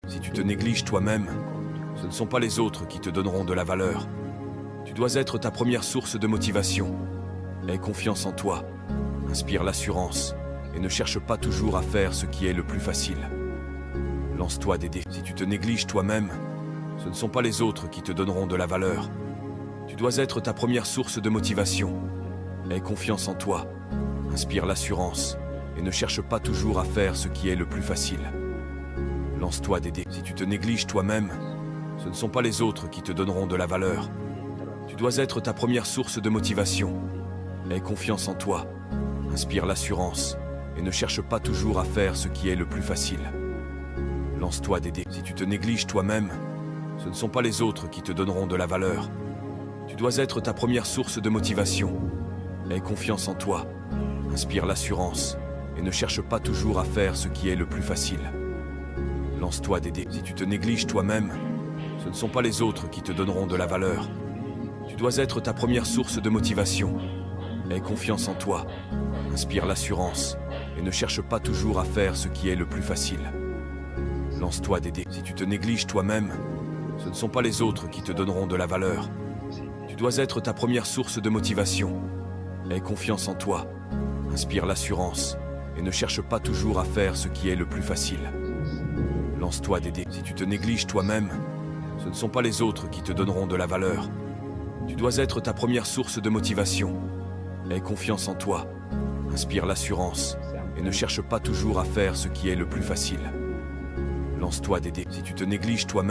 Si tu te négliges toi-même, ce ne sont pas les autres qui te donneront de la valeur. Tu dois être ta première source de motivation. Aie confiance en toi, inspire l'assurance et ne cherche pas toujours à faire ce qui est le plus facile. Lance-toi des défis. Si tu te négliges toi-même, ce ne sont pas les autres qui te donneront de la valeur. Tu dois être ta première source de motivation. Aie confiance en toi, inspire l'assurance et ne cherche pas toujours à faire ce qui est le plus facile. Lance-toi des défis. Si tu te négliges toi-même, ce ne sont pas les autres qui te donneront de la valeur. Tu dois être ta première source de motivation. Aie confiance en toi, inspire l'assurance et ne cherche pas toujours à faire ce qui est le plus facile. Lance-toi des défis. Si tu te négliges toi-même, ce ne sont pas les autres qui te donneront de la valeur. Tu dois être ta première source de motivation. Aie confiance en toi, inspire l'assurance et ne cherche pas toujours à faire ce qui est le plus facile. Lance-toi des défis. Si tu te négliges toi-même, ce ne sont pas les autres qui te donneront de la valeur. Tu dois être ta première source de motivation. Aie confiance en toi, inspire l'assurance et ne cherche pas toujours à faire ce qui est le plus facile. Lance-toi des défis. Si tu te négliges toi-même, ce ne sont pas les autres qui te donneront de la valeur. Tu dois être ta première source de motivation. Aie confiance en toi, inspire l'assurance et ne cherche pas toujours à faire ce qui est le plus facile. Lance-toi des défis. Si tu te négliges toi-même, ce ne sont pas les autres qui te donneront de la valeur. Tu dois être ta première source de motivation. Aie confiance en toi, inspire l'assurance et ne cherche pas toujours à faire ce qui est le plus facile. Lance-toi des défis. Si tu te négliges toi-même,